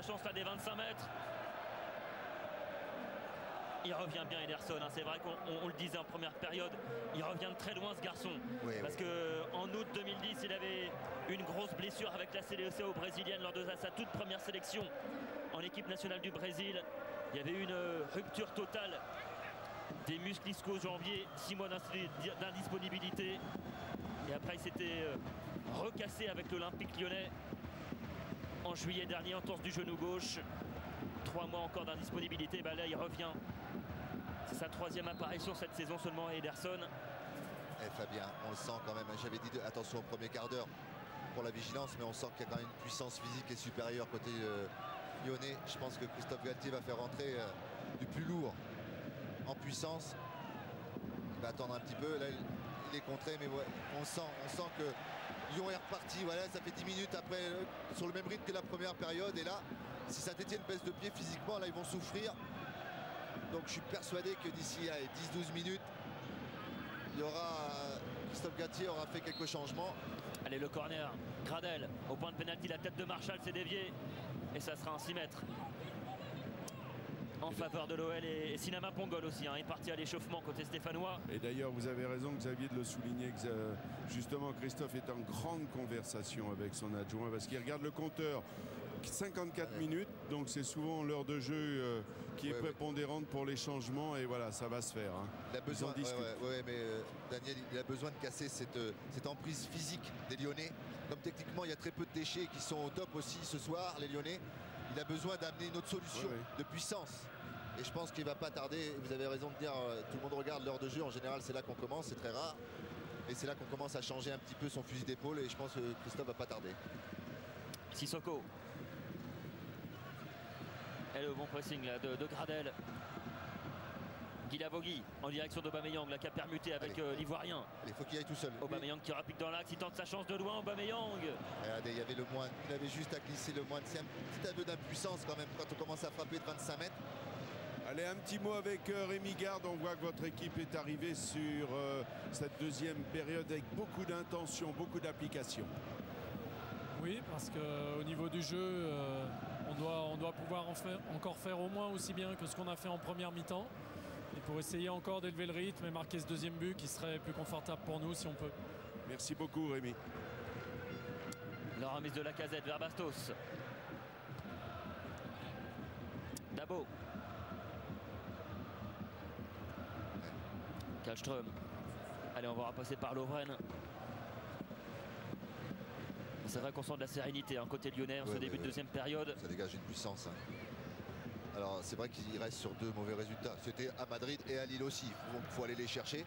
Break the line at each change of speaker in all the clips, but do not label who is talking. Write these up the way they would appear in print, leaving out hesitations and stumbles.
chance là des 25 mètres. Il revient bien Ederson, hein. C'est vrai qu'on le disait en première période, il revient de très loin ce garçon.
Oui,
parce qu'en août 2010, il avait une grosse blessure avec la sélection brésilienne lors de sa toute première sélection en équipe nationale du Brésil. Il y avait une rupture totale des muscles ischio-jambiers, 6 mois d'indisponibilité. Et après, il s'était recassé avec l'Olympique lyonnais en juillet dernier, entorse du genou gauche. 3 mois encore d'indisponibilité. Bah là, il revient. C'est sa 3e apparition cette saison seulement à Ederson.
Fabien, on le sent quand même. J'avais dit attention au premier quart d'heure pour la vigilance, mais on sent qu'il y a quand même une puissance physique qui est supérieure côté lyonnais. Je pense que Christophe Galtier va faire rentrer du plus lourd en puissance. Il va attendre un petit peu. Là, il est contré, mais ouais, on sent que Lyon est reparti. Voilà, ça fait 10 minutes après sur le même rythme que la première période. Et là, si Saint-Etienne baisse de pied physiquement, là, ils vont souffrir. Donc je suis persuadé que d'ici 10-12 minutes, il y aura Christophe Galtier aura fait quelques changements.
Allez, le corner, Gradel au point de pénalty, la tête de Marshall s'est déviée et ça sera un 6 mètres en faveur de l'OL. Et Sinama Pongol aussi, hein, est parti à l'échauffement côté stéphanois.
Et d'ailleurs, vous avez raison, Xavier, de le souligner, que justement Christophe est en grande conversation avec son adjoint parce qu'il regarde le compteur. 54 minutes, donc c'est souvent l'heure de jeu qui est prépondérante pour les changements, et voilà, ça va se faire. Hein.
Il a besoin, mais Daniel, il a besoin de casser cette emprise physique des Lyonnais. Comme techniquement, il y a très peu de déchets qui sont au top aussi ce soir, les Lyonnais. Il a besoin d'amener une autre solution de puissance. Et je pense qu'il ne va pas tarder. Vous avez raison de dire, tout le monde regarde l'heure de jeu. En général, c'est là qu'on commence, c'est très rare. Et c'est là qu'on commence à changer un petit peu son fusil d'épaule. Et je pense que Christophe ne va pas tarder.
Sissoko. Et le bon pressing là, de Gradel. Guilavogui en direction d'Aubameyang là, qui a permuté avec l'Ivoirien.
Il faut qu'il aille tout seul.
Aubameyang qui repique dans l'axe, il tente sa chance de loin. Aubameyang.
Regardez, il y avait le moine, il avait juste à glisser le moine. C'est un petit aveu d'impuissance quand même quand on commence à frapper de 25 mètres.
Allez, un petit mot avec Rémi Garde. On voit que votre équipe est arrivée sur cette deuxième période avec beaucoup d'intention, beaucoup d'application.
Oui, parce qu'au niveau du jeu, on doit pouvoir encore faire au moins aussi bien que ce qu'on a fait en première mi-temps. Et pour essayer encore d'élever le rythme et marquer ce deuxième but qui serait plus confortable pour nous si on peut.
Merci beaucoup Rémi.
La remise de Lacazette vers Bastos. Dabo. Kallström. Allez, on va repasser par Lovren. C'est vrai qu'on sent de la sérénité hein, côté lyonnais en ce début de deuxième période.
Ça dégage une puissance. Hein. Alors c'est vrai qu'il reste sur 2 mauvais résultats. C'était à Madrid et à Lille aussi. Il faut aller les chercher.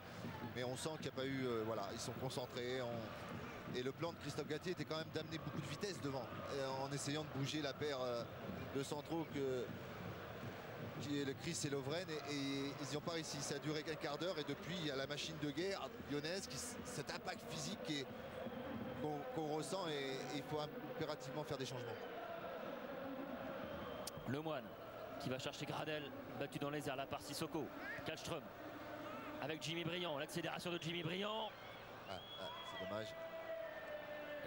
Mais on sent qu'il n'y a pas eu... voilà, ils sont concentrés. Et le plan de Christophe Galtier était quand même d'amener beaucoup de vitesse devant. En essayant de bouger la paire de centraux qui est le Chris et Lovren. Et ils n'y ont pas réussi. Ça a duré qu'un quart d'heure. Et depuis, il y a la machine de guerre lyonnaise, cet impact physique qu'on ressent et il faut impérativement faire des changements.
Lemoine qui va chercher Gradel, battu dans les airs là par Sissoko. Kallström avec Jimmy Briand, l'accélération de Jimmy Briand.
C'est dommage.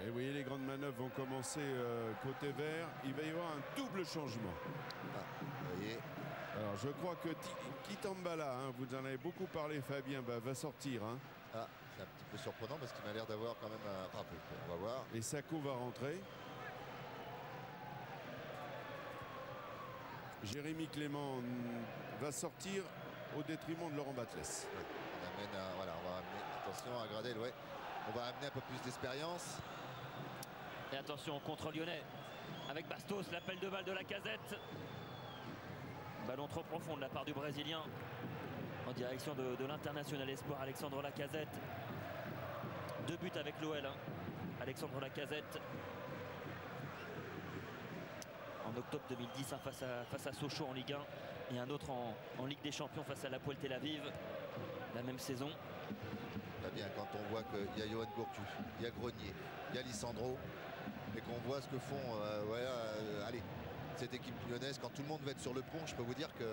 Et vous voyez, les grandes manœuvres vont commencer côté vert. Il va y avoir un double changement.
Vous voyez.
Alors je crois que Kitambala, hein, vous en avez beaucoup parlé Fabien, va sortir. Hein.
C'est un petit peu surprenant parce qu'il m'a l'air d'avoir quand même un peu. On va voir.
Et Sako va rentrer. Jérémy Clément va sortir au détriment de Laurent Batles.
On amène on va amener, attention à Gradel, on va amener un peu plus d'expérience.
Et attention au contre lyonnais avec Bastos, l'appel de balle de Lacazette. Ballon trop profond de la part du Brésilien en direction de l'international espoir Alexandre Lacazette. 2 buts avec l'OL, hein. Alexandre Lacazette. En octobre 2010 hein, face à Sochaux en Ligue 1 et un autre en Ligue des Champions face à l'Hapoel Tel Aviv la même saison.
Là bien quand on voit qu'il y a Johan Gourcuff, il y a Grenier, il y a Lissandro et qu'on voit ce que font allez, cette équipe lyonnaise quand tout le monde va être sur le pont, je peux vous dire que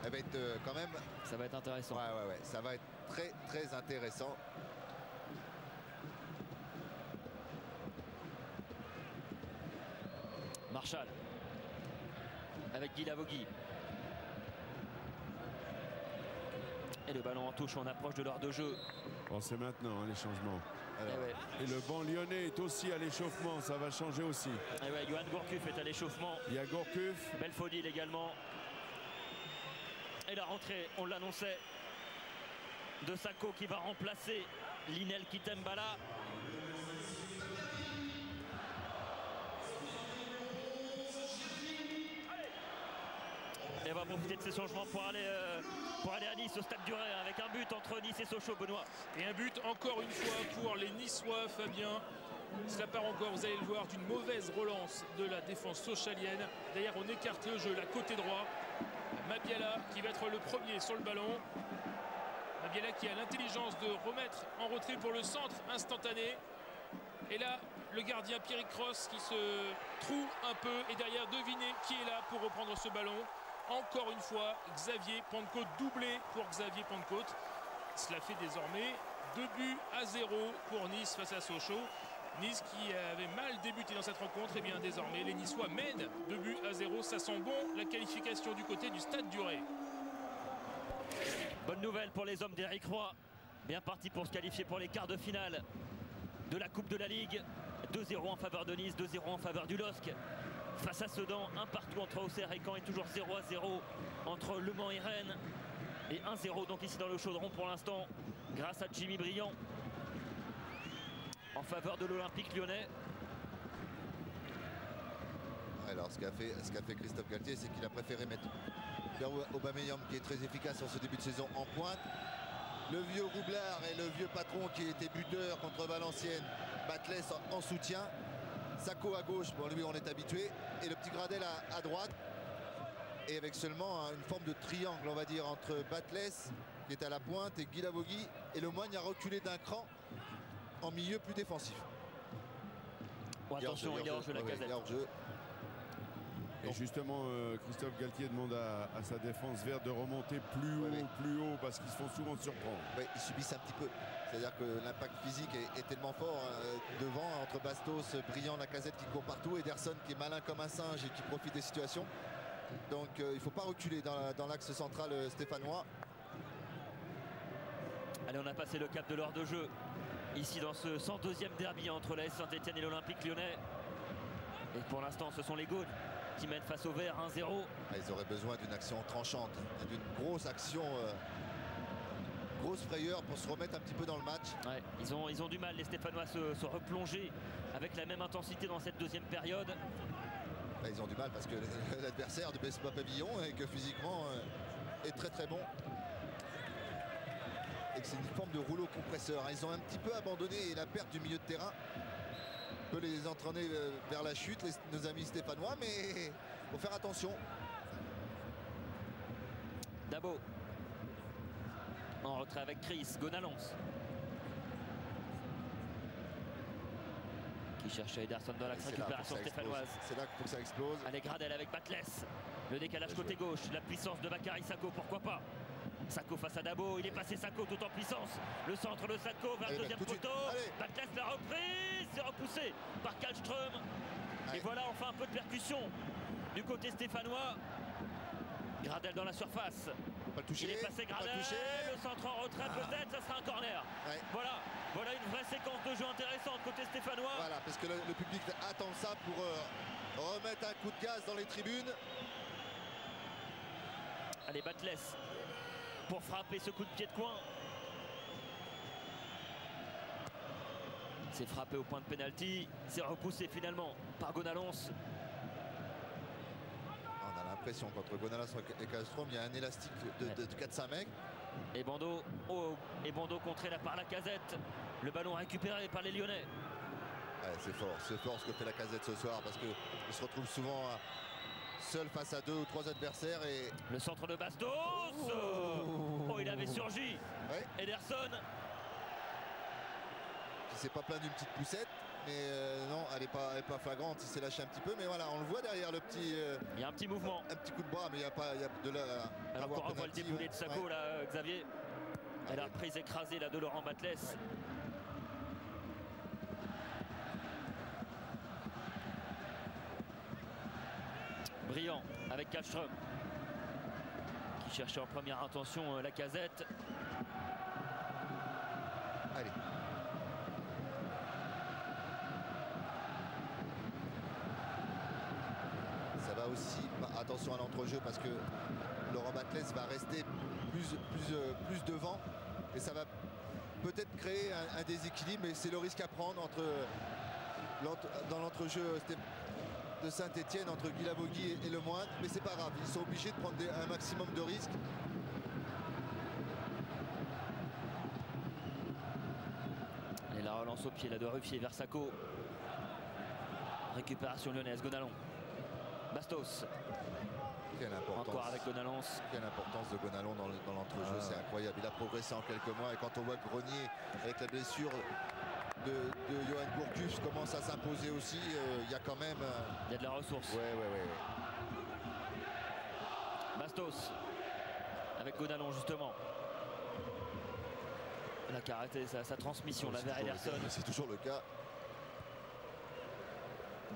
elle va être quand même...
Ça va être intéressant.
Ouais, ça va être très très intéressant.
Marshall avec Guy Lavogui. Et le ballon en touche, on approche de l'heure de jeu.
Bon, c'est maintenant hein, les changements.
Alors,
et le banc lyonnais est aussi à l'échauffement, ça va changer aussi.
Et ouais, Johan Gourcuff est à l'échauffement.
Il y a Gourcuff.
Belfodil également. Et la rentrée, on l'annonçait, de Sakho qui va remplacer Linel Kitembala. Et on va profiter de ces changements pour aller à Nice, au Stade du Ré, avec un but entre Nice et Sochaux, Benoît.
Et un but encore une fois pour les Niçois, Fabien. Cela part encore, vous allez le voir, d'une mauvaise relance de la défense sochalienne. D'ailleurs, on écarte le jeu, la côté droit. Mabiala qui va être le premier sur le ballon. Mabiala qui a l'intelligence de remettre en retrait pour le centre instantané. Et là, le gardien Pierrick Cross qui se trouve un peu. Et derrière, devinez qui est là pour reprendre ce ballon. Encore une fois, Xavier Pentecôte, doublé pour Xavier Pentecôte. Cela fait désormais 2-0 pour Nice face à Sochaux. Nice qui avait mal débuté dans cette rencontre, et bien désormais les Niçois mènent 2-0. Ça sent bon la qualification du côté du Stade du Ré.
Bonne nouvelle pour les hommes d'Éric Roy. Bien parti pour se qualifier pour les quarts de finale de la Coupe de la Ligue. 2-0 en faveur de Nice, 2-0 en faveur du LOSC. Face à Sedan, un partout entre Auxerre et Caen et toujours 0-0 entre Le Mans et Rennes. Et 1-0 donc ici dans le Chaudron pour l'instant grâce à Jimmy Briand en faveur de l'Olympique lyonnais.
Alors ce qu'a fait Christophe Galtier, c'est qu'il a préféré mettre Aubameyang, qui est très efficace en ce début de saison, en pointe. Le vieux Roublard et le vieux patron qui était buteur contre Valenciennes, Batles en soutien. Sakho à gauche, bon lui on est habitué, et le petit Gradel à droite, et avec seulement une forme de triangle on va dire entre Batles qui est à la pointe et Guy Lavogui, et Le Moigne a reculé d'un cran en milieu plus défensif.
Oh, attention, il est hors jeu, la Casette.
Et justement, Christophe Galtier demande à sa défense verte de remonter plus haut, parce qu'ils se font souvent surprendre.
Oui, ils subissent un petit peu. C'est-à-dire que l'impact physique est tellement fort devant, entre Bastos, Briand, Lacazette qui court partout, Ederson qui est malin comme un singe et qui profite des situations. Donc il ne faut pas reculer dans l'axe central stéphanois.
Allez, on a passé le cap de l'heure de jeu. Ici dans ce 102e derby entre l'AS Saint-Etienne et l'Olympique lyonnais. Et pour l'instant, ce sont les Gaunes qui mènent face au Vert 1-0.
Ils auraient besoin d'une action tranchante, d'une grosse action, grosse frayeur pour se remettre un petit peu dans le match.
Ouais, ils ont du mal, les Stéphanois, à se replonger avec la même intensité dans cette deuxième période.
Là, ils ont du mal parce que l'adversaire ne baisse pas pavillon et que physiquement est très très bon. Et que c'est une forme de rouleau compresseur. Ils ont un petit peu abandonné la perte du milieu de terrain. Peut les entraîner vers la chute, nos amis stéphanois, mais il faut faire attention.
Dabo en retrait avec Chris Gonalons qui cherchait Ederson dans l'axe, récupération stéphanoise.
C'est là qu'il faut que ça explose.
Allez, Gradel avec Batles, le décalage côté gauche, la puissance de Bakary Sakho, pourquoi pas. Sakho face à Dabo, il est passé Sakho tout en puissance. Le centre de Sakho vers le deuxième poteau. Batles la reprise, c'est repoussé par Kallström. Et voilà enfin un peu de percussion du côté stéphanois. Gradel dans la surface.
Pas le toucher,
il est passé Gradel, le centre en retrait peut-être, ça sera un corner. Ouais. Voilà une vraie séquence de jeu intéressante côté stéphanois.
Voilà, parce que le public attend ça pour remettre un coup de gaz dans les tribunes.
Allez, Batles pour frapper ce coup de pied de coin. C'est frappé au point de pénalty. C'est repoussé finalement par Gonalons.
On a l'impression qu'entre Gonalons et Kallström, il y a un élastique de 4-5 mecs.
Et Bando contré là par Lacazette. Le ballon récupéré par les Lyonnais.
Ouais, c'est fort ce que fait Lacazette ce soir, parce qu'il se retrouve souvent seul face à 2 ou 3 adversaires. Et
le centre de Bastos. Oh, il avait surgi. Ouais. Ederson.
Qui s'est pas plaint d'une petite poussette, mais non, elle est pas flagrante. Il s'est lâché un petit peu, mais voilà, on le voit derrière le petit.
Il y a un petit mouvement.
Un petit coup de bras, mais il y a de là.
Alors on revoit le déboulé de Sakho là, Xavier. Et la reprise écrasée là de Laurent Batles. Ouais. Brillant avec Kallström qui cherchait en première intention Lacazette.
Allez. Ça va aussi, attention à l'entrejeu parce que Laurent Batles va rester plus devant et ça va peut-être créer un déséquilibre, mais c'est le risque à prendre dans l'entrejeu de Saint-Etienne entre Guilavogui et Le Moine, mais c'est pas grave, ils sont obligés de prendre un maximum de risques.
Et la relance au pied là de Ruffier vers Sacco. Récupération lyonnaise, Gonalons. Bastos.
Quelle importance.
Encore avec Gonalons.
Quelle importance de Gonalons dans l'entrejeu, c'est incroyable. Il a progressé en quelques mois et quand on voit Grenier avec la blessure de Johan Gourcuff commence à s'imposer aussi, il y a quand même...
Il y a de la ressource.
Ouais.
Bastos avec Gonalons justement. Là qui a arrêté sa transmission là vers Ederson.
C'est toujours le cas.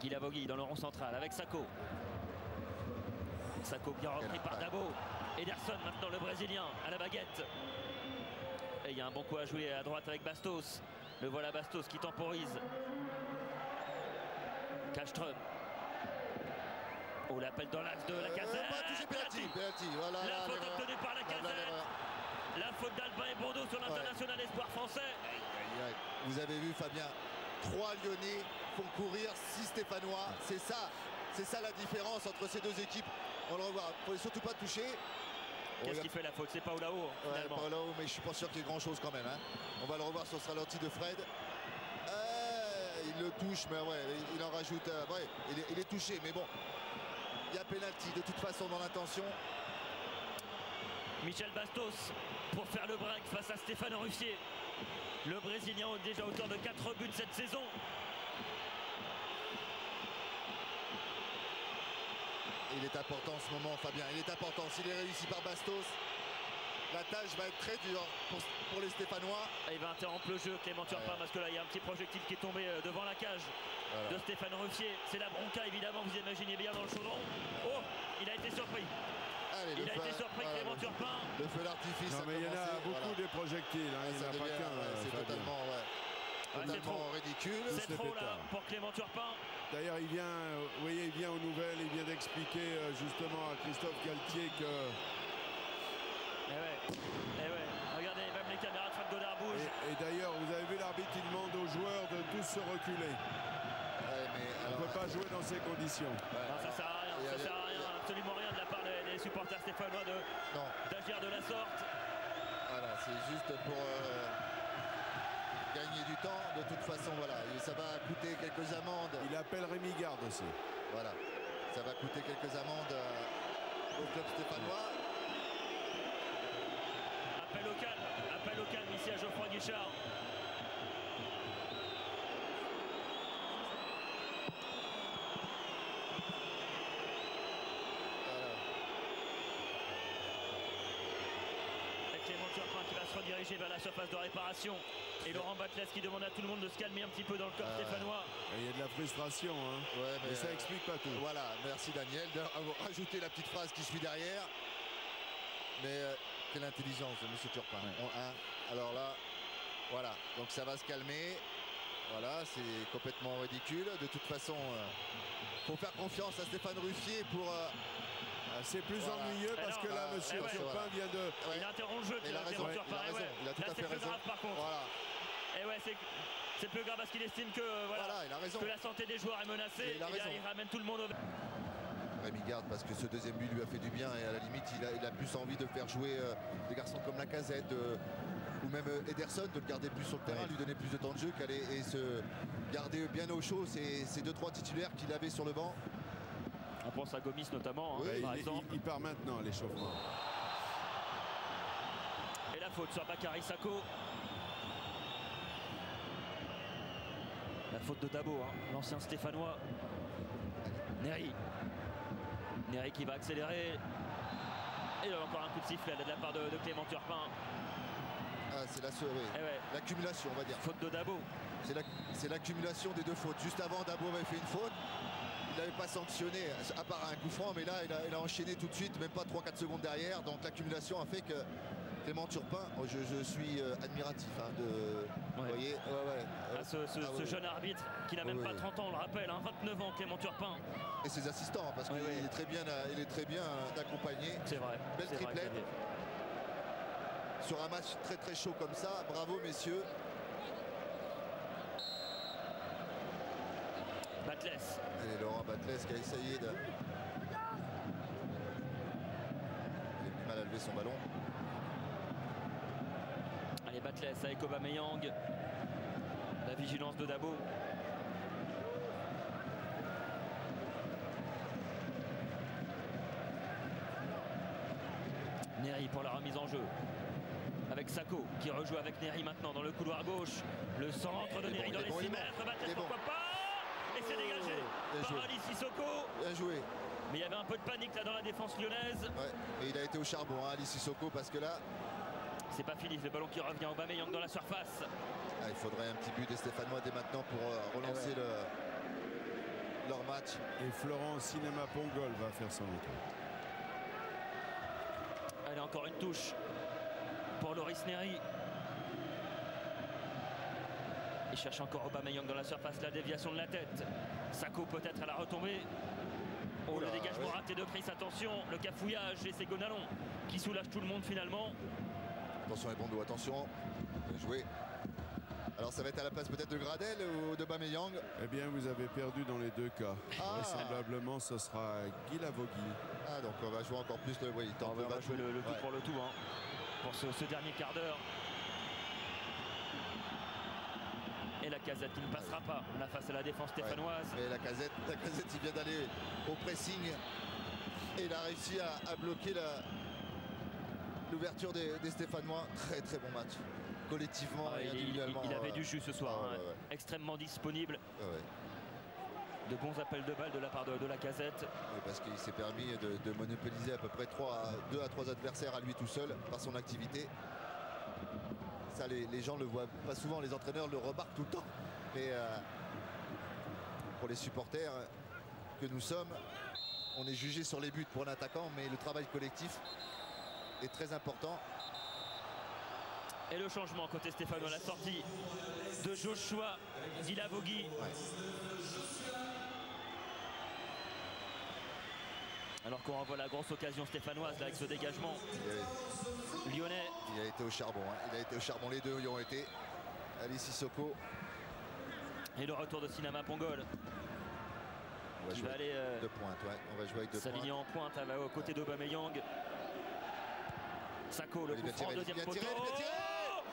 Guilavogui dans le rond central avec Sacco. Sacco bien repris par Dabo. Ederson maintenant le Brésilien à la baguette. Et il y a un bon coup à jouer à droite avec Bastos. Le voilà Bastos qui temporise. Kallström. Oh, l'appel dans l'axe de Lacazette.
Penalty. Voilà,
la faute obtenue par Lacazette. La faute d'Albin et Bondo sur l'international espoir français.
Vous avez vu Fabien, 3 Lyonnais font courir 6 Stéphanois. C'est ça la différence entre ces deux équipes. On le revoit. Il ne faut surtout pas toucher.
Qu'est-ce qui fait la faute? C'est Paulao finalement.
Paulao, mais je suis pas sûr qu'il y ait grand chose quand même. Hein. On va le revoir sur ce ralenti de Fred. Il le touche, mais ouais, il en rajoute. Il est touché, mais bon. Il y a pénalty de toute façon dans l'intention.
Michel Bastos pour faire le break face à Stéphane Ruffier. Le Brésilien déjà auteur de 4 buts cette saison.
Il est important en ce moment, Fabien. Il est important. S'il est réussi par Bastos, la tâche va être très dure pour les Stéphanois.
Et il va interrompre le jeu, Clément Turpin, parce que là, il y a un petit projectile qui est tombé devant la cage de Stéphane Ruffier. C'est la bronca, évidemment, vous imaginez bien dans le chaudron. Oh, il a été surpris.
Allez,
il a été surpris, Clément Turpin.
Le feu d'artifice.
Non, mais il y en a beaucoup des projectiles. Hein, il n'y en a pas qu'un.
C'est totalement, totalement ridicule.
C'est trop là pour Clément Turpin.
D'ailleurs, il vient, vous voyez, il vient aux nouvelles, il vient d'expliquer justement à Christophe Galtier que...
Regardez, même les caméras de Fred Godard bougent.
Et d'ailleurs, vous avez vu l'arbitre, il demande aux joueurs de tous se reculer. On ne peut pas jouer dans ces conditions.
Ça sert à rien, ça sert à rien, absolument rien de la part des supporters stéphanois d'agir de la sorte.
Voilà, c'est juste pour gagner du temps. De toute façon, voilà, ça va coûter quelques amendes.
Il appelle Rémi Garde aussi.
Voilà, ça va coûter quelques amendes au club stéphanois.
Appel au calme ici à Geoffroy Guichard. Et Clément Turpin qui va se rediriger vers la surface de réparation. Et Laurent Batles qui demande à tout le monde de se calmer un petit peu dans le corps stéphanois.
Il y a de la frustration, hein. Mais ça explique pas tout.
Voilà, merci Daniel d'avoir rajouté la petite phrase qui suit derrière. Mais quelle intelligence de M. Turpin. Alors là, voilà, donc ça va se calmer. Voilà, c'est complètement ridicule. De toute façon, faut faire confiance à Stéphane Ruffier pour...
c'est plus ennuyeux parce que là, M. Turpin vient de...
Il interrompt le jeu.
Il a raison, il a tout à fait raison.
Grave, par contre.
Voilà.
Et ouais, c'est plus grave parce qu'il estime que,
il a raison.
que la santé des joueurs est menacée. Il ramène tout le monde au...
Rémi Garde, parce que ce deuxième but lui a fait du bien et à la limite il a plus envie de faire jouer des garçons comme Lacazette ou même Ederson, de le garder plus sur le terrain, lui donner plus de temps de jeu qu'aller et se garder bien au chaud ces 2-3 titulaires qu'il avait sur le banc.
On pense à Gomis notamment, par exemple.
Il part maintenant à l'échauffement.
Et la faute sur Bakary Sacco. La faute de Dabo, l'ancien Stéphanois. Néry qui va accélérer. Et là, encore un coup de sifflet de la part de Clément Turpin.
C'est l'accumulation, on va dire.
Faute de Dabo.
C'est l'accumulation des deux fautes. Juste avant, Dabo avait fait une faute. n'avait pas sanctionné, à part un coup franc, mais là, il a enchaîné tout de suite, même pas 3-4 secondes derrière. Donc l'accumulation a fait que Clément Turpin, je suis admiratif de. Vous voyez,
ce jeune arbitre qui n'a même pas 30 ans, on le rappelle, 29 ans, Clément Turpin.
Et ses assistants, parce qu'il est très bien, accompagné.
C'est vrai.
Belle triplette. Sur un match très très chaud comme ça, bravo messieurs.
Batles.
Et Laurent Batles qui a essayé de. Il a du mal à lever son ballon.
Allez, Batles avec Aubameyang. La vigilance de Dabo. Neri pour la remise en jeu. Avec Sako qui rejoue avec Neri maintenant dans le couloir gauche. Le centre de Neri dans les 6 mètres. Batles, pourquoi pas? Et c'est dégagé par Ali Sissoko.
Bien joué.
Mais il y avait un peu de panique là dans la défense lyonnaise.
Ouais, mais il a été au charbon, Ali Sissoko, parce que là.
C'est pas fini, le ballon qui revient au Aubameyang dans la surface.
Il faudrait un petit but des Stéphanois dès maintenant pour relancer leur match.
Et Florent Cinéma Pongol va faire son entrée.
Allez, encore une touche pour Loris Neri. Il cherche encore Aubameyang dans la surface, la déviation de la tête. Sako peut-être à la retombée. Oh, le dégagement raté de Chris, attention, le cafouillage et c'est Gonalon qui soulage tout le monde finalement.
Attention les bons dos, attention. Bien joué. Alors ça va être à la place peut-être de Gradel ou de Aubameyang.
Eh bien vous avez perdu dans les deux cas. Vraisemblablement ce sera Guy Lavogui.
Ah donc on va jouer encore plus le. Oui,
on va jouer le tout pour le tout pour ce dernier quart d'heure. Et la Casette qui ne passera pas là face à la défense stéphanoise.
Et la Casette il vient d'aller au pressing et il a réussi à bloquer l'ouverture des Stéphanois. Très très bon match. Collectivement et individuellement.
Il avait du jus ce soir, extrêmement disponible. De bons appels de balles de la part de la Casette.
Oui, parce qu'il s'est permis de monopoliser à peu près 2 à 3 adversaires à lui tout seul par son activité. Ça, les gens le voient pas souvent, les entraîneurs le remarquent tout le temps. Mais pour les supporters que nous sommes, on est jugé sur les buts pour un attaquant, mais le travail collectif est très important.
Et le changement côté stéphanois, la sortie de Joshua Dilavogui. Alors qu'on revoit la grosse occasion stéphanoise là, avec ce dégagement lyonnais.
Il a été au charbon, il a été au charbon, les deux y ont été. Ali Sissoko.
Et le retour de Cinéma Pongol.
Qui va aller de pointe, on va jouer avec deux pointes.
S'aligner en pointe aux côtés d'Aubameyang. Sako, le coup franc, deuxième poteau.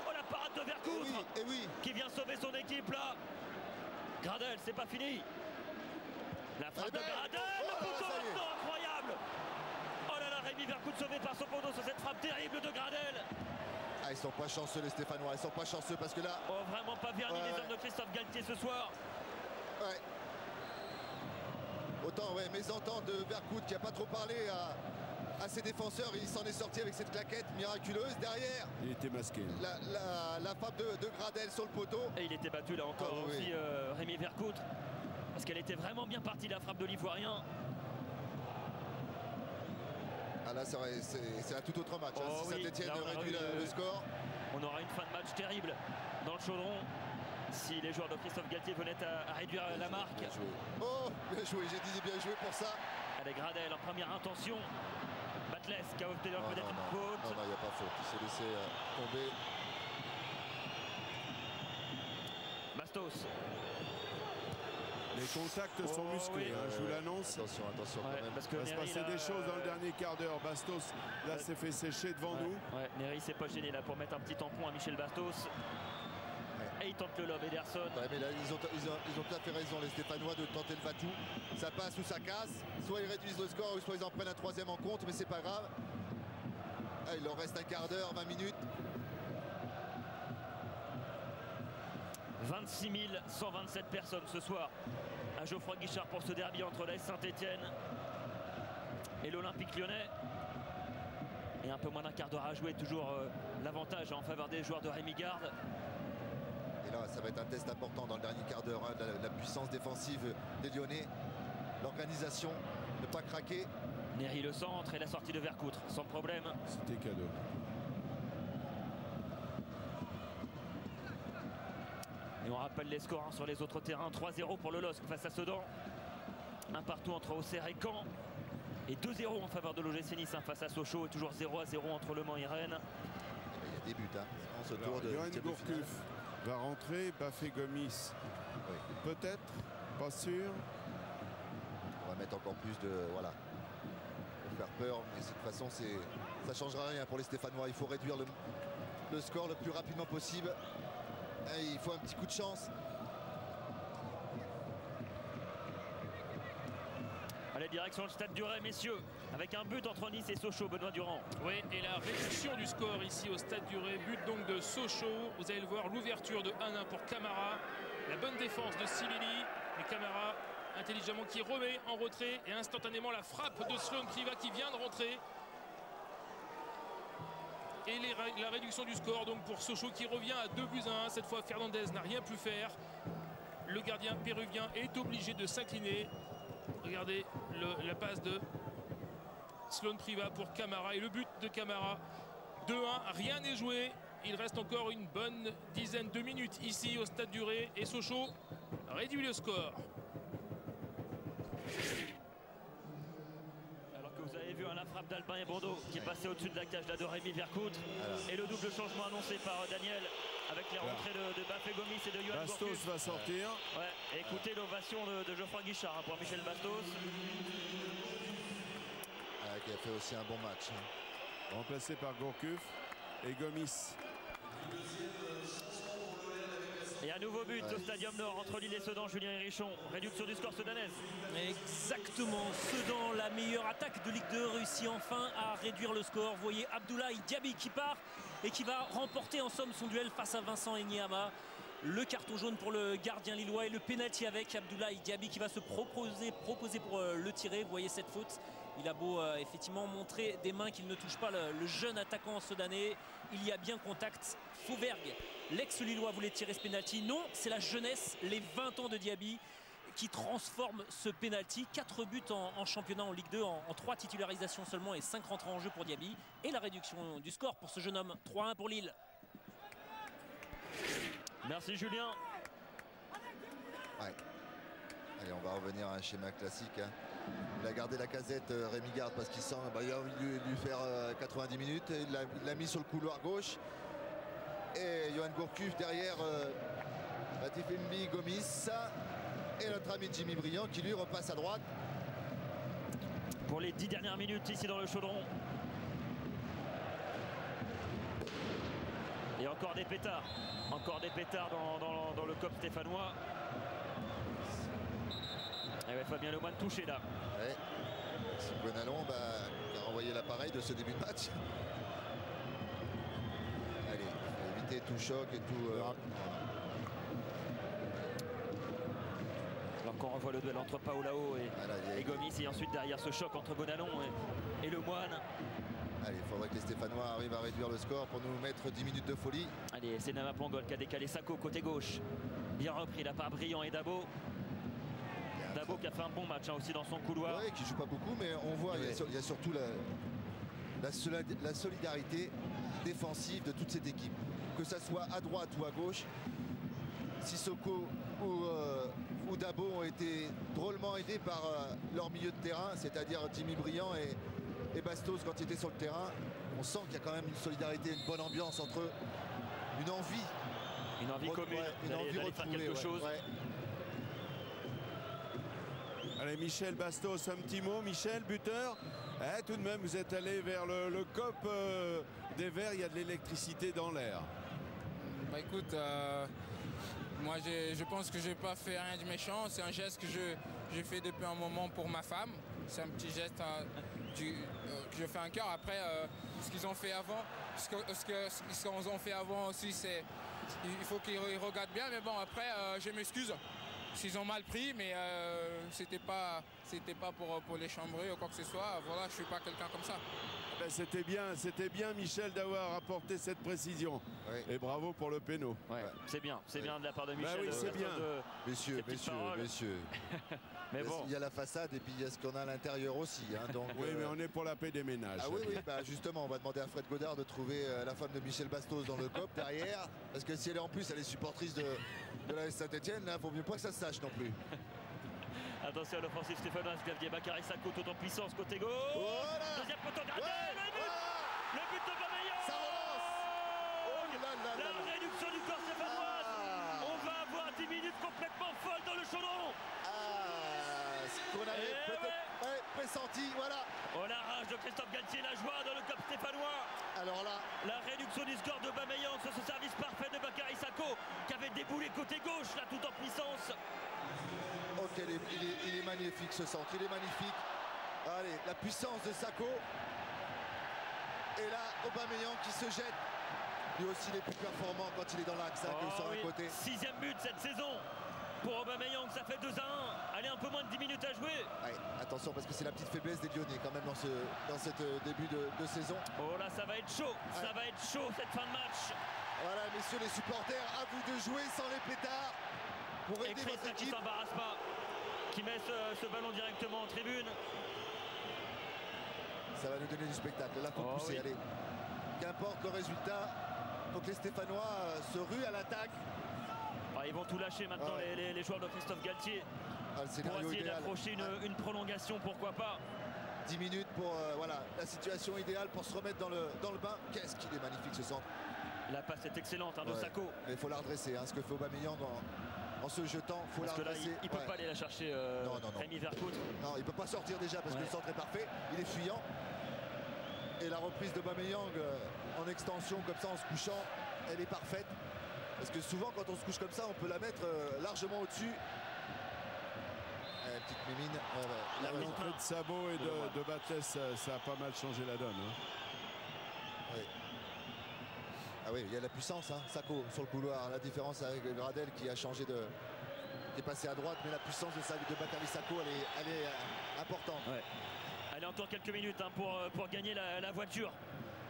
Oh, la parade de Vercoutre qui vient sauver son équipe là. Gradel, c'est pas fini. La frappe de Gradel, le poteau maintenant, incroyable. Oh là là, Rémi Vercoutre sauvé par son poteau sur cette frappe terrible de Gradel.
Ah, ils sont pas chanceux les Stéphanois, ils sont pas chanceux parce que là.
Oh, vraiment pas verni les hommes de Christophe Galtier ce soir.
Ouais. Autant mésentente de Vercoutre qui a pas trop parlé à ses défenseurs, il s'en est sorti avec cette claquette miraculeuse derrière.
Il était masqué.
La frappe de Gradel sur le poteau.
Et il était battu là encore aussi Rémi Vercoutre. Parce qu'elle était vraiment bien partie la frappe de l'Ivoirien.
Ah là c'est un tout autre match. Si Saint-Etienne réduit le score.
On aura une fin de match terrible dans le chaudron. Si les joueurs de Christophe Galtier venaient à réduire la marque.
Bien joué. Oh, bien joué, j'ai dit bien joué pour ça.
Allez, Gradel en première intention. Batles qui a obtenu peut-être une faute.
Non, il n'y a pas faute. Il s'est laissé tomber.
Bastos.
Les contacts sont musclés, je vous l'annonce.
Attention quand même.
Parce que
il va se passer des choses dans le dernier quart d'heure. Bastos, là, s'est fait sécher devant nous.
Neri s'est pas gêné là pour mettre un petit tampon à Michel Bastos. Et il tente le lob, Ederson.
Mais là, ils ont tout à fait raison, les Stéphanois, de tenter le va-tout. Ça passe ou ça casse. Soit ils réduisent le score, ou soit ils en prennent un troisième en compte, mais c'est pas grave. Il leur reste un quart d'heure, 20 minutes.
26 127 personnes ce soir à Geoffroy Guichard pour ce derby entre l'AS Saint-Etienne et l'Olympique Lyonnais. Et un peu moins d'un quart d'heure à jouer, toujours l'avantage en faveur des joueurs de Rémi Garde.
Et là, ça va être un test important dans le dernier quart d'heure, la puissance défensive des Lyonnais. l'organisation, ne pas craquer.
Néry le centre et la sortie de Vercoutre, sans problème.
C'était cadeau.
Et on rappelle les scores sur les autres terrains. 3-0 pour le LOSC face à Sedan. Un partout entre Auxerre et Caen. Et 2-0 en faveur de l'OGC Nice face à Sochaux. Et toujours 0-0 entre Le Mans et Rennes.
Il y a des buts en ce tour de
Johan
huitième de finale.
Gourcuff va rentrer, Bafé Gomis.
Oui.
Peut-être, pas sûr.
On va mettre encore plus de... Voilà. Pour faire peur, mais de toute façon, ça ne changera rien pour les Stéphanois. Il faut réduire le score le plus rapidement possible. Et il faut un petit coup de chance.
Allez, direction le stade du Ray, messieurs, avec un but entre Nice et Sochaux, Benoît Durand.
Oui, et la réduction du score ici au stade du Ray, but donc de Sochaux. Vous allez le voir, l'ouverture de 1-1 pour Camara. La bonne défense de Silili. Et Camara, intelligemment, qui remet en retrait. Et instantanément, la frappe de Sloan Priva qui vient de rentrer. Et la réduction du score donc pour Sochaux qui revient à 2-1. Cette fois, Fernandez n'a rien pu faire. Le gardien péruvien est obligé de s'incliner. Regardez la passe de Sloan Priva pour Camara et le but de Camara. 2-1, rien n'est joué. Il reste encore une bonne dizaine de minutes ici au stade du Ray et Sochaux réduit le score.
Alors que vous avez vu la frappe d'Albin et Bondo qui est passé au-dessus de la cage là, de Rémi Vercoutre. Et le double changement annoncé par Daniel avec les rentrées de Bafé Gomis et de Johan
Bastos
Gourcuff.
va sortir.
Ouais, et écoutez l'ovation de Geoffroy Guichard pour Michel Bastos.
Qui a fait aussi un bon match.
Remplacé par Gourcuff et Gomis.
Et un nouveau but au Stadium Nord entre Lille et Sedan, Julien Hérisson. Réduction du score sedanaise.
Exactement, Sedan, la meilleure attaque de Ligue 2, réussit enfin à réduire le score. Vous voyez Abdoulaye Diaby qui part et qui va remporter en somme son duel face à Vincent Enyama. Le carton jaune pour le gardien lillois et le pénalty avec Abdoulaye Diaby qui va se proposer pour le tirer. Vous voyez cette faute. Il a beau effectivement montrer des mains qu'il ne touche pas le jeune attaquant sedanais. Il y a bien contact. Fauvergue, l'ex-lillois, voulait tirer ce pénalty. Non, c'est la jeunesse, les 20 ans de Diaby qui transforme ce pénalty. 4 buts en championnat en Ligue 2 en 3 titularisations seulement et 5 rentrées en jeu pour Diaby. Et la réduction du score pour ce jeune homme. 3-1 pour Lille.
Merci Julien.
Ouais. Allez, on va revenir à un schéma classique. Il a gardé la casette, Rémi Garde, parce qu'il sent il a envie de lui faire 90 minutes. Il l'a mis sur le couloir gauche. Et Johan Gourcuff derrière Latifembi Gomis. Et notre ami Jimmy Briand qui lui repasse à droite.
Pour les 10 dernières minutes ici dans le Chaudron. Et encore des pétards. Encore des pétards dans le COP stéphanois. Et ouais, Fabien Lemoine touché là.
Ouais. C'est Gonalon qui a renvoyé l'appareil de ce début de match. Allez, faut éviter tout choc et tout.
Alors qu'on revoit le duel entre Paolao et Gomis et ensuite derrière ce choc entre Gonalon et Lemoine.
Allez, il faudrait que les Stéphanois arrivent à réduire le score pour nous mettre 10 minutes de folie.
Allez, c'est Nama Pangol qui a décalé Sako côté gauche. Bien repris là par Briand et Dabo. Dabo qui a fait un bon match aussi dans son couloir.
Oui, qui joue pas beaucoup, mais on voit, il y a surtout la solidarité défensive de toute cette équipe. Que ça soit à droite ou à gauche, Sissoko ou Dabo ont été drôlement aidés par leur milieu de terrain, c'est-à-dire Jimmy Briand et Bastos quand ils étaient sur le terrain. On sent qu'il y a quand même une solidarité, une bonne ambiance entre eux, une envie
commune,
une envie
d'aller faire quelque chose.
Ouais.
Allez, Michel Bastos, un petit mot. Michel, buteur. Tout de même, vous êtes allé vers le COP des Verts. Il y a de l'électricité dans l'air.
Bah écoute, moi je pense que je n'ai pas fait rien de méchant. C'est un geste que j'ai fait depuis un moment pour ma femme. C'est un petit geste que je fais un cœur. Après, ce qu'ils ont fait avant, ce qu'ils ont fait avant aussi, c'est il faut qu'ils regardent bien. Mais bon, après, je m'excuse s'ils ont mal pris, mais c'était pas C'était pas pour les chambrer ou quoi que ce soit. Voilà, je suis pas quelqu'un comme ça.
Ben, c'était bien Michel d'avoir apporté cette précision.
Oui.
Et bravo pour le péno.
Ouais, c'est bien de la part de Michel.
oui, c'est bien.
Messieurs.
Mais bon.
Il y a la façade et puis il y a ce qu'on a à l'intérieur aussi. Hein, donc,
Oui, mais on est pour la paix des ménages.
Ah oui, bah justement, on va demander à Fred Godard de trouver la femme de Michel Bastos dans le COP derrière. Parce que si elle est en plus, elle est supportrice de la Saint-Etienne, il ne faut mieux pas que ça se sache non plus.
Attention à l'offensive stéphanoise, Xavier Bakary Sako tout en puissance côté gauche.
Voilà.
Deuxième poteau gardé,
Ouais.
le but. Le but de Aubameyang.
Ça relance. Oh là là là
La
là.
réduction du corps stéphanoise. On va avoir 10 minutes complètement folles dans le chaudron.
Ce qu'on avait peut-être pressenti, voilà.
Oh la rage de Christophe Galtier, la joie dans le COP stéphanois.
Alors là,
La réduction du score de Aubameyang sur ce service parfait de Bakary Sako qui avait déboulé côté gauche là tout en puissance.
ok, il est magnifique ce centre, il est magnifique. Allez, la puissance de Sako. Et là, Aubameyang qui se jette. Lui aussi, il est plus performant quand il est dans l'axe que sur un côté.
6e but cette saison pour Aubameyang, ça fait 2-1. Allez, un peu moins de 10 minutes à jouer.
Ouais, attention parce que c'est la petite faiblesse des Lyonnais quand même dans ce début de saison.
Oh là, ça va être chaud. Ça va être chaud cette fin de match.
Voilà, messieurs les supporters, à vous de jouer sans les pétards pour
Et
aider
Chris
votre
là, qui
équipe.
s'embarrasse pas, qui met ce ballon directement en tribune.
Ça va nous donner du spectacle. Là, faut pousser,
oui.
allez. Qu'importe le résultat, faut que les Stéphanois se ruent à l'attaque.
Ils vont tout lâcher maintenant, les joueurs de Christophe Galtier,
Le
pour
scénario
essayer
idéal.
d'approcher une prolongation, pourquoi pas.
10 minutes pour voilà, la situation idéale pour se remettre dans le bain. Qu'est-ce qu'il est magnifique ce centre.
La passe est excellente de
Ouais.
Sako.
Mais il faut la redresser. Ce que fait Aubameyang en se jetant, il faut la
Parce que là,
redresser.
il ne peut
Ouais.
pas aller la chercher,
Non.
Rémi Vercoute.
Non, il ne peut pas sortir déjà parce que le centre est parfait. Il est fuyant. Et la reprise de Aubameyang en extension comme ça en se couchant, elle est parfaite. Parce que souvent quand on se couche comme ça, on peut la mettre largement au-dessus. Petite mimine.
La
raison.
L'entrée de Sabot et de Batles, ça a pas mal changé la donne. Hein.
Oui. Ah oui, il y a de la puissance, Sako sur le couloir. La différence avec Gradel qui a changé qui est passé à droite, mais la puissance de Bakary Sako, elle est importante.
Ouais. Allez, encore quelques minutes pour gagner la voiture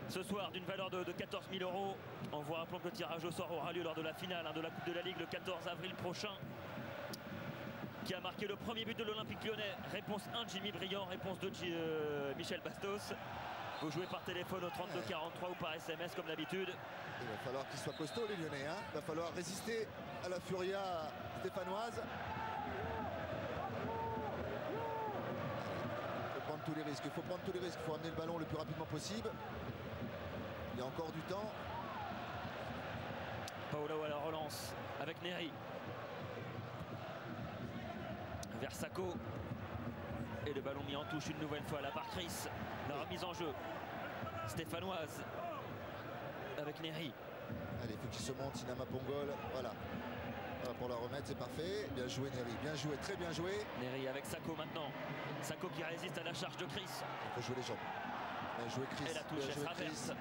ce soir d'une valeur de 14 000 €. On vous rappelle que le tirage au sort aura lieu lors de la finale de la Coupe de la Ligue le 14 avril prochain. Qui a marqué le premier but de l'Olympique Lyonnais. Réponse 1, Jimmy Briand. Réponse 2, Michel Bastos. Vous jouez par téléphone au 32 43 ou par SMS comme d'habitude.
Il va falloir qu'ils soient costauds les Lyonnais. Il va falloir résister à la furia stéphanoise. Il faut prendre tous les risques. Il faut amener le ballon le plus rapidement possible. Il y a encore du temps.
Paolo à la relance avec Neri. Vers Sako. Et le ballon mis en touche une nouvelle fois là par Chris. La remise en jeu stéphanoise avec Neri.
Allez, il faut qu'il se monte, Sinama Pongol. Voilà. Pour la remettre, c'est parfait. Bien joué Neri, bien joué, très bien joué.
Neri avec Sako maintenant. Sako qui résiste à la charge de Chris.
Il faut jouer les jambes. Bien joué Chris.
Et la touche,
Bien
elle
joué,
traverse.
Chris.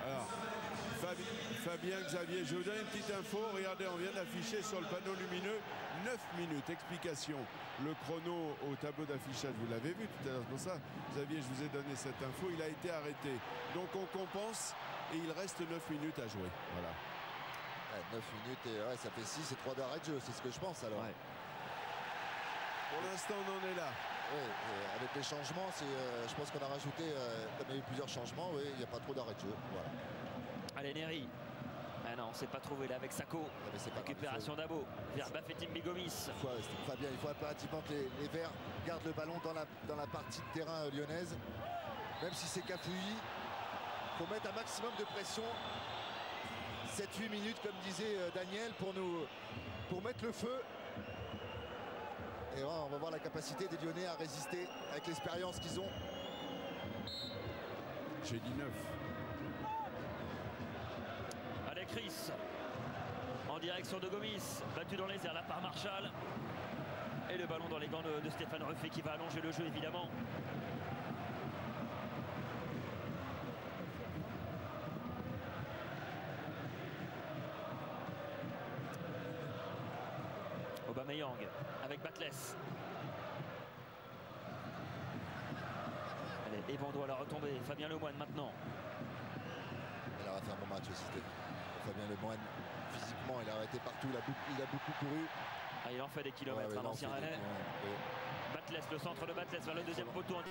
Alors, Fabien, Xavier, je vous donne une petite info. Regardez, on vient d'afficher sur le panneau lumineux 9 minutes. Explication. Le chrono au tableau d'affichage, vous l'avez vu tout à l'heure. C'est pour ça, Xavier, je vous ai donné cette info. Il a été arrêté. Donc on compense et il reste 9 minutes à jouer. Voilà.
9 minutes et ça fait 6 et 3 d'arrêt de jeu. C'est ce que je pense alors.
Ouais.
Pour l'instant, on en est là.
Oui, avec les changements, je pense qu'on a rajouté, comme il y a eu plusieurs changements, oui, il n'y a pas trop d'arrêt de jeu. Voilà.
Allez Neri. Ah non, on ne s'est pas trouvé là avec Sako.
Mais c'est pas grave,
Récupération d'Abo vers Bafetim Bigomis.
Fabien, il faut impérativement que les Verts gardent le ballon dans la partie de terrain lyonnaise. Même si c'est cafouillis, il faut mettre un maximum de pression. 7-8 minutes, comme disait Daniel, pour mettre le feu. Et voilà, on va voir la capacité des Lyonnais à résister avec l'expérience qu'ils ont.
J'ai dit 9.
Allez Chris. En direction de Gomis. Battu dans les airs là par Marshall. Et le ballon dans les gants de Stéphane Ruffet qui va allonger le jeu évidemment. Aubameyang avec Batles. Allez, Evandois à la retombée. Fabien Lemoine maintenant.
Il a fait un bon match aussi, Fabien Lemoine. Physiquement, il a été partout, il a beaucoup couru.
Ah, il en fait des kilomètres, l'ancien Rennais. Batles, le centre de Batles vers le deuxième poteau.